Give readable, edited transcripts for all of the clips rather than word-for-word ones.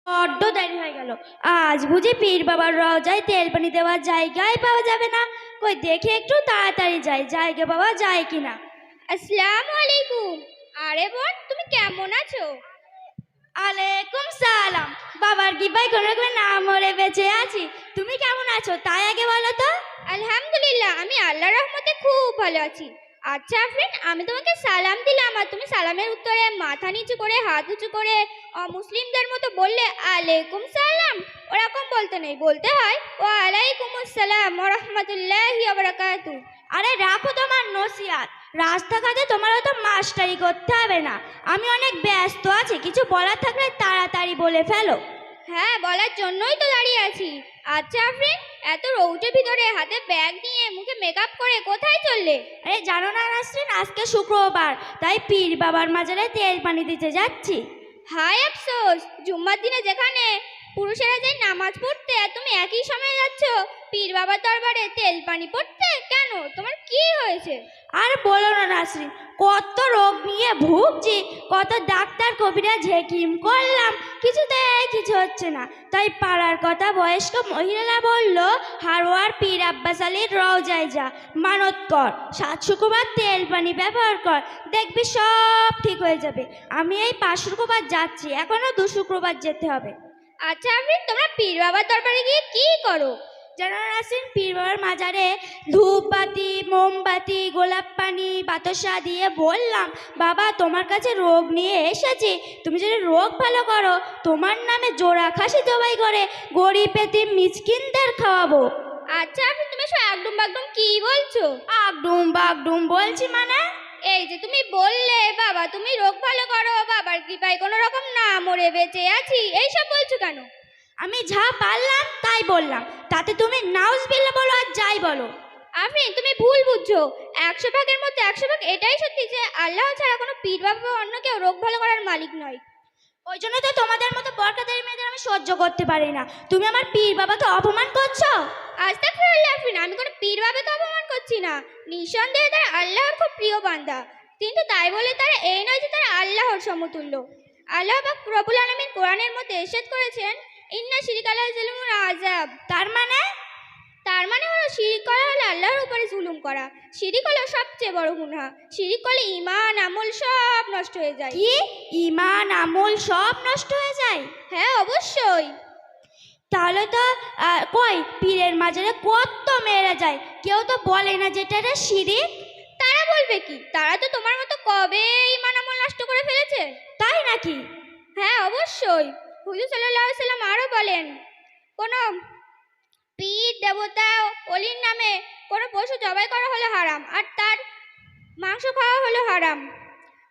বড্ড দেরি হয়ে গেল। আজ বুঝি পীর বাবার রওজায় তেল পানি দেওয়ার জায়গায় পাওয়া যাবে না। কই দেখে একটু তাড়াতাড়ি যাই, জায়গা পাওয়া যায় কিনা। আসসালামু আলাইকুম। আরে বোন, তুমি কেমন আছো? আলাইকুম সালাম। বাবার গিবাই কোনো রকম না মরে বেঁচে আছি। তুমি কেমন আছো তাই আগে বলো তো। আলহামদুলিল্লাহ, আমি আল্লাহর রহমতে খুব ভালো আছি। আচ্ছা ফ্রেন্ড, আমি তোমাকে সালাম দিলাম আর তুমি সালামের উত্তরে মাথা নিচু করে হাত উঁচু করে অমুসলিমদের মতো বললে আলাইকুম সালাম। ওরকম বলতে নেই, বলতে হয় ওয়া আলাইকুম আসসালাম ওয়া রাহমাতুল্লাহি ওয়া বারাকাতুহু। আরে রাখো তোমার নসিহাত, রাস্তাঘাটে তোমার তো মাস্টারি করতে হবে না। আমি অনেক ব্যস্ত আছি, কিছু বলার থাকলে তাড়াতাড়ি বলে ফেলো। হ্যাঁ, বলার জন্যই তো দাঁড়িয়ে আছি। আচ্ছা ফ্রেন্ড, এত রৌদ্রের ভিতরে হাতে ব্যাগ নিয়ে মুখে মেকআপ করে কোথায় চললে? আরে জানো না নাসরিন, আজকে শুক্রবার, তাই পীর বাবার মাজারে তেল পানি দিতে যাচ্ছি। হায় আফসোস, জুম্মার দিনে যেখানে পুরুষেরা যায় নামাজ পড়তে আর তুমি একই সময়ে যাচ্ছ পীর বাবার দরবারে তেল পানি পড়তে। কেন, তোমার কি হয়েছে? আর বলো না নাসরিন, কত রোগ নিয়ে ভুগছি, কত ডাক্তার কবিরাজ হেকিম করলাম, কিছুতেই কিছু হচ্ছে না। তাই পাড়ার কথা বয়স্ক মহিলারা বলল, হারোয়ার পীর আব্বাস আলীর রওজায় যা, মানত কর, 7 শুক্রবার তেল পানি ব্যবহার কর, দেখবি সব ঠিক হয়ে যাবে। আমি এই 5 শুক্রবার যাচ্ছি, এখনো 2 শুক্রবার যেতে হবে। আচ্ছা আপনি, তোমরা পীর বাবার দরবারে গিয়ে কি করো? জানো নাসরিন, পীর বাবার মাজারে ধূপবাতি, মোমবাতি, গোলাপ পানি, বাতাসা দিয়ে বললাম, বাবা তোমার কাছে রোগ নিয়ে এসেছি, তুমি যদি রোগ ভালো করো তোমার নামে জোড়া খাসি জবাই করে গরিব এতিম মিসকিনদের খাওয়াবো। আচ্ছা আপনি, তুমি সব একদম বাগদম কি বলছো? আগডুম বাগডুম বলছি মানে? এই যে তুমি বললে বাবা তুমি রোগ ভালো করো, বাবার কৃপায় কোনো রকম না মরে বেঁচে আছি, এইসব বলছো কেন? আমি যা পারলাম তাই বললাম, তাতে তুমি নাউজুবিল্লাহ বলো আর যাই বলো। আপনি তুমি ভুল বুঝছো। 100 ভাগের মধ্যে 100 ভাগ এটাই সত্যি যে আল্লাহ ছাড়া কোনো পীর বাবা অন্য কেউ রোগ ভালো করার মালিক নয়। ওই জন্য তো তোমাদের মতো বরকাদারি মেয়েদের আমি সহ্য করতে পারি না। তুমি আমার পীর বাবাকে অপমান করছো। আস্তাগফিরুল্লাহ আফরিন, আমি কোনো পীর বাবাকে অপমান করছি না। নিঃসন্দেহে তারা আল্লাহর খুব প্রিয় বান্দা, কিন্তু তাই বলে তারা এই নয় যে তারা আল্লাহর সমতুল্য। আল্লাহ পাক রব্বুল আলামিন কোরআনের মধ্যে ইরশাদ করেছেন, ইন্না শিরকা লা যুলমুন আযাব। তার মানে হলো শিরিক করা হলো আল্লাহর উপরে জুলুম করা। শিরিক হলো সবচেয়ে বড় গুনাহ। শিরিক করলে ঈমান আমল সব নষ্ট হয়ে যায়। কি ঈমান আমল সব নষ্ট হয়ে যায়? হ্যাঁ অবশ্যই। তাহলে তো কই পীরের মাজারে কত মেয়েরা যায়, কেউ তো বলে না যেটা রে শিরিক। তারা বলবে কি, তারা তো তোমার মতো কবে ঈমান আমল নষ্ট করে ফেলেছে। তাই নাকি? হ্যাঁ অবশ্যই। হুজুর সাল্লাল্লাহু আলাইহি সাল্লাম আরো বলেন, কোন পীর দেবতা অলির নামে কোনো পশু জবাই করা হলো হারাম আর তার মাংস খাওয়া হলো হারাম।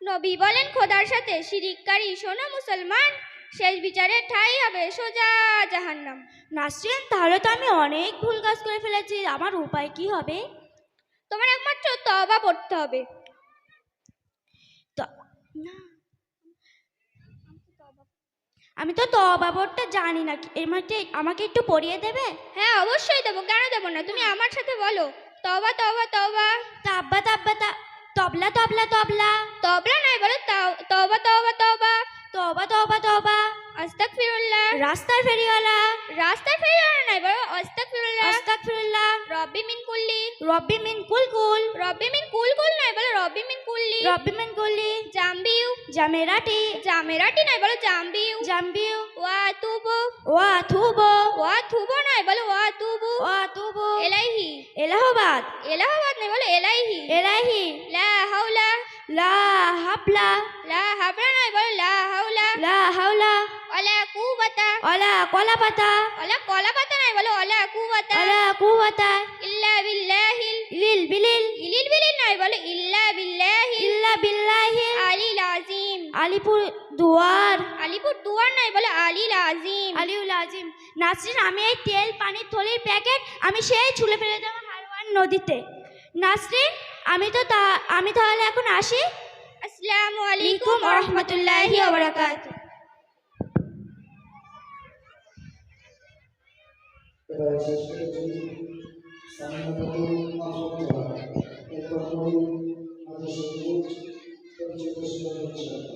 নবী বলেন, খোদার সাথে শিরিককারী শোনো মুসলমান, শেষ বিচারে ঠাঁই হবে সোজা জাহান্নাম। নাসরিন, তাহলে তো আমি অনেক ভুল কাজ করে ফেলেছি, আমার উপায় কি হবে? তোমার একমাত্র তওবা পড়তে হবে। না, আমি তো তওবা পড়তে জানি না, এর মধ্যে আমাকে একটু পড়িয়ে দেবে? হ্যাঁ অবশ্যই দেবো, কেন দেবো না। তুমি আমার সাথে বলো, তওবা তওবা তওবা। তাব্বা তাব্বা তবলা তবলা তবলা। তবলা নয়, বলো তওবা তওবা তওবা। তওবা তওবা তওবা। আস্তাগফিরুল্লাহ। রাস্তার ফেরিওয়ালা। রাস্তার ফেরিওয়ালা নয়, বলো আস্তাগফিরুল্লাহ। আস্তাগফিরুল্লাহ। রব্বি মিন কুল্লি। রব্বি মিন কুলকুল। রব্বি মিন কুলকুল নয়, বলো রব্বি মিন কুল্লি। রব্বি মিন কুল্লি। জাম্বিউ। জামেরাটি। জামেরাটি নয়, বলো জাম্বিউ। জাম্বিউ। ওয়া তুবু। ওয়া থুবো। ওয়া থুবো নয়, বলো ওয়া তুবু। ওয়া তুবো। এলাইহি। এলাহাবাদ। এলাহাবাদ নয়, বলো এলাইহি। এলাহি। লা হাওলা। লা হাবলা। লা হাবলা নয়, বলো লা হাওলা। লা হাওলা। ওয়ালা কুওয়াতা। ওয়ালা কলাপাতা। ওয়ালা কলাপাতা নয়, বলো ওয়ালা কুওয়াতা। ওয়ালা কুওয়াতা। ইল্লা বিল্লাহিল। ইলিল বিলিল। ইলিল বিলিল নয়, বলো ইল্লা বিল্লাহিল। ইল্লা বিল্লাহি। আলিল আজিম। আলিপুর দুয়ার। আলিপুর দুয়ার নয়, বলো আলিল আজিম। আলিউল আজিম। নাসরিন, আমি এই তেল পানির থলির প্যাকেট আমি সেই ছুলে ফেলে দেবো হারওয়ান নদীতে। নাসরিন, আমি তাহলে এখন আসি। আসসালামু আলাইকুম ওয়া রাহমাতুল্লাহি ওয়া বারাকাতুহু। এবার শেষ করেছি সামনাপতি মাসুদ এরপর আদেশ পরিচিত হচ্ছে।